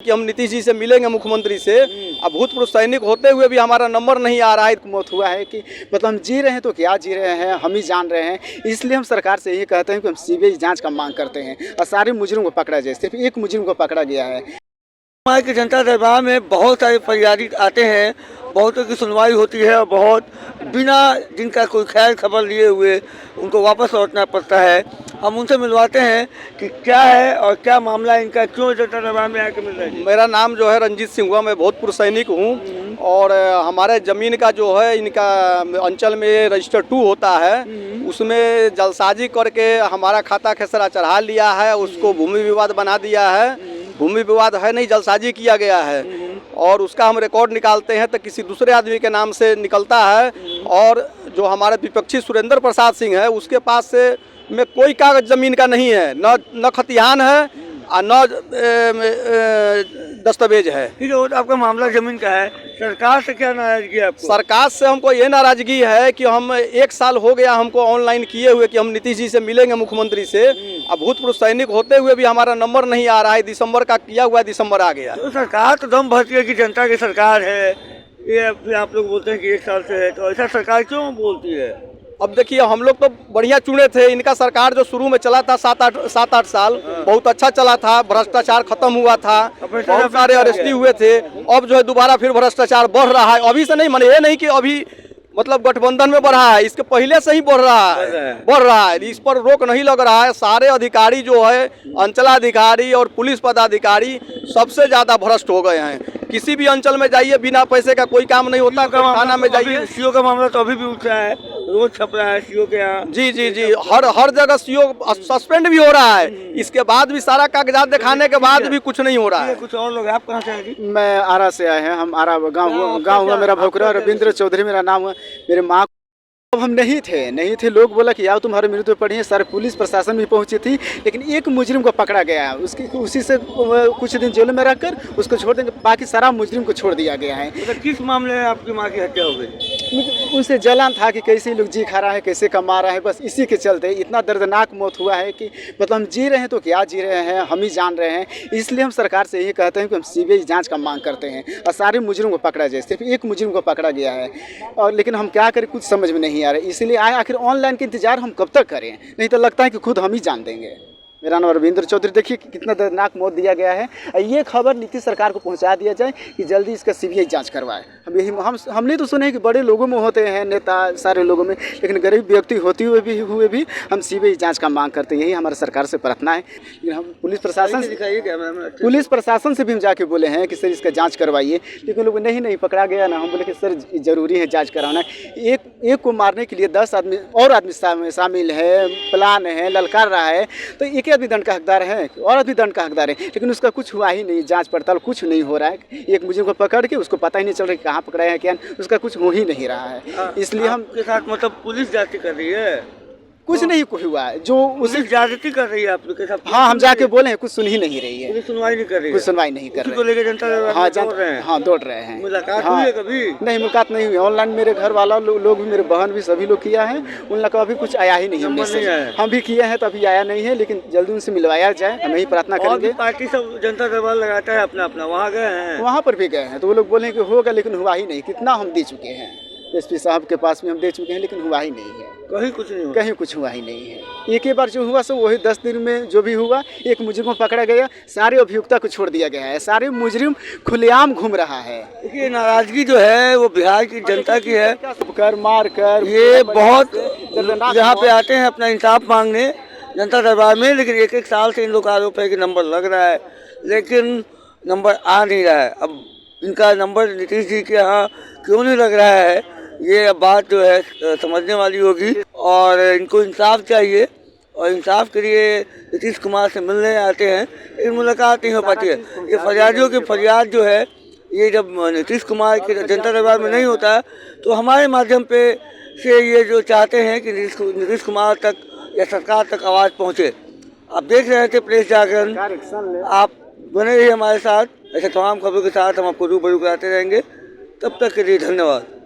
कि हम नीतीश जी से मिलेंगे, मुख्यमंत्री से। अब भूतपूर्व सैनिक होते हुए भी हमारा नंबर नहीं आ रहा है। मौत हुआ है कि मतलब हम जी रहे हैं तो क्या जी रहे हैं, हम ही जान रहे हैं। इसलिए हम सरकार से यही कहते हैं कि हम सीबीआई जांच का मांग करते हैं और सारे मुजरिम को पकड़ा जाए। सिर्फ एक मुजरिम को पकड़ा गया है। हमारे के जनता दरबार में बहुत सारे फरियादी आते हैं, बहुतों की सुनवाई होती है और बहुत बिना जिनका कोई खैर खबर लिए हुए उनको वापस लौटना पड़ता है। हम उनसे मिलवाते हैं कि क्या है और क्या मामला है इनका, क्यों जनता दरबार में आके मिल रहे हैं। मेरा नाम जो है रंजीत सिंह हुआ, मैं भूतपूर्व सैनिक हूँ और हमारे ज़मीन का जो है इनका अंचल में रजिस्टर 2 होता है, उसमें जलसाजी करके हमारा खाता खेसरा चढ़ा लिया है, उसको भूमि विवाद बना दिया है। भूमि विवाद है नहीं, जलसाजी किया गया है और उसका हम रिकॉर्ड निकालते हैं तो किसी दूसरे आदमी के नाम से निकलता है। और जो हमारे विपक्षी सुरेंद्र प्रसाद सिंह है उसके पास से में कोई कागज ज़मीन का नहीं है, न खतिहान है और न दस्तावेज है। ठीक है, आपका मामला जमीन का है, सरकार से क्या नाराजगी है आपको? सरकार से हमको ये नाराजगी है कि हम 1 साल हो गया हमको ऑनलाइन किए हुए कि हम नीतीश जी से मिलेंगे, मुख्यमंत्री से। अब भूतपूर्व सैनिक होते हुए भी हमारा नंबर नहीं आ रहा है। दिसंबर का किया हुआ, दिसंबर आ गया। तो सरकार तो दम भरती है कि जनता की सरकार है, ये फिर आप लोग बोलते हैं कि 1 साल से है, तो ऐसा सरकार क्यों बोलती है? अब देखिए, हम लोग तो बढ़िया चुने थे। इनका सरकार जो शुरू में चला था 7-8 साल बहुत अच्छा चला था, भ्रष्टाचार खत्म हुआ था, बहुत सारे अरेस्टी हुए थे। अब जो है दोबारा फिर भ्रष्टाचार बढ़ रहा है। अभी से नहीं, माने ये नहीं कि अभी मतलब गठबंधन में बढ़ा है, इसके पहले से ही बढ़ रहा है। इस पर रोक नहीं लग रहा है। सारे अधिकारी जो है, अंचलाधिकारी और पुलिस पदाधिकारी सबसे ज़्यादा भ्रष्ट हो गए हैं। किसी भी अंचल में जाइए, बिना पैसे का कोई काम नहीं होता। थाना में जाइए, सीओ का मामला तो अभी भी उठ रहा है, रोज छप रहा है सीओ के यहाँ। जी, हर जगह सीओ सस्पेंड भी हो रहा है। इसके बाद भी सारा कागजात दिखाने के बाद भी कुछ नहीं हो रहा है। कुछ और लोग, आप कहाँ से हैं जी? मैं आरा से आए हैं। हम आरा गाँव हुआ मेरा भोकरा, रविंद्र चौधरी मेरा नाम हुआ। मेरे माँ अब हम नहीं थे। लोग बोला कि आओ तुम्हारे मृत्यु पढ़िए। सारे पुलिस प्रशासन भी पहुंची थी, लेकिन एक मुजरिम को पकड़ा गया है। उसी से कुछ दिन जेल में रखकर उसको छोड़ देंगे। बाकी सारा मुजरिम को छोड़ दिया गया है। मतलब किस मामले में आपकी माँ की हत्या हो गई? उनसे जलन था कि कैसे लोग जी खा रहा है, कैसे कमा रहा है। बस इसी के चलते इतना दर्दनाक मौत हुआ है कि मतलब हम जी रहे हैं तो क्या जी रहे हैं, हम ही जान रहे हैं। इसलिए हम सरकार से यही कहते हैं कि हम सीबीआई जांच का मांग करते हैं और सारे मुजरिम को पकड़ा जाए। सिर्फ एक मुजरिम को पकड़ा गया है और लेकिन हम क्या करें, कुछ समझ में नहीं आ रहा है। इसलिए आए, आखिर ऑनलाइन का इंतजार हम कब तक करें? नहीं तो लगता है कि खुद हम ही जान देंगे। मेरा नाम रविंद्र चौधरी। देखिए कितना दर्दनाक मौत दिया गया है। ये खबर नीतीश सरकार को पहुंचा दिया जाए कि जल्दी इसका सीबीआई जांच करवाए। हमने तो सुने कि बड़े लोगों में होते हैं नेता, सारे लोगों में, लेकिन गरीब व्यक्ति होते हुए भी हम सीबीआई जांच का मांग करते हैं। यही हमारा सरकार से प्रार्थना है। लेकिन हम पुलिस प्रशासन से भी हम जाके बोले हैं कि सर इसका जाँच करवाइए, लेकिन लोग नहीं पकड़ा गया ना। हम बोले कि सर ज़रूरी है जाँच कराना। एक को मारने के लिए 10 आदमी और आदमी शामिल है, प्लान है, ललकार रहा है। तो एक आदमी दंड का हकदार है और आदमी दंड का हकदार है, लेकिन उसका कुछ हुआ ही नहीं। जांच पड़ताल कुछ नहीं हो रहा है। एक मुजरिम को पकड़ के उसको पता ही नहीं चल रहा है कहाँ पकड़ा है, क्या उसका कुछ हो ही नहीं रहा है। इसलिए हम के साथ मतलब पुलिस जांच कर रही है, कुछ नहीं हुआ है जो उसे ज्यादती कर रही है आप लोग के साथ। हाँ, हम जाके बोले हैं, कुछ सुन ही नहीं रही है। कुछ सुनवाई नहीं कर रही है। कुछ सुनवाई नहीं कर रही है। जनता दौड़ रहे हैं। मुलाकात हुई है कभी? नहीं, मुलाकात नहीं हुई। ऑनलाइन मेरे घर वाला लोग भी, मेरे बहन भी, सभी लोग किया है। उन लोग का अभी कुछ आया ही नहीं है। हम भी किए हैं तो अभी आया नहीं है, लेकिन जल्दी उनसे मिलवाया जाए, हम यही प्रार्थना करेंगे। पार्टी सब जनता दरबार लगाता है अपना, वहाँ गए हैं? वहाँ पर भी गए हैं तो वो लोग बोले कि होगा, लेकिन हुआ ही नहीं। कितना हम दे चुके हैं, एसपी साहब के पास भी हम दे चुके हैं, लेकिन हुआ ही नहीं है। कहीं कुछ हुआ ही नहीं है। एक ही बार जो हुआ सो वही 10 दिन में जो भी हुआ, एक मुजरिम को पकड़ा गया, सारे अभियुक्ता को छोड़ दिया गया है। सारे मुजरिम खुलेआम घूम रहा है। ये नाराजगी जो है वो बिहार की जनता की है। मार कर ये बहुत यहाँ पे आते हैं अपना इंसाफ मांगने जनता दरबार में, लेकिन 1 साल से इन लोग का आरोप है कि नंबर लग रहा है, लेकिन नंबर आ नहीं रहा है। अब इनका नंबर नीतीश जी के यहाँ क्यों नहीं लग रहा है, ये अब बात जो है समझने वाली होगी और इनको इंसाफ चाहिए। और इंसाफ के लिए नीतीश कुमार से मिलने आते हैं, लेकिन मुलाकात नहीं हो पाती है। ये फरियादियों की फरियाद जो है, ये जब नीतीश कुमार के जनता दरबार में नहीं होता है तो हमारे माध्यम पे से ये जो चाहते हैं कि नीतीश कुमार तक या सरकार तक आवाज़ पहुँचे। आप देख रहे थे प्रेस जागरण, आप बने रहिए हमारे साथ। ऐसे तमाम खबरों के साथ हम आपको रूबरू कराते रहेंगे। तब तक के लिए धन्यवाद।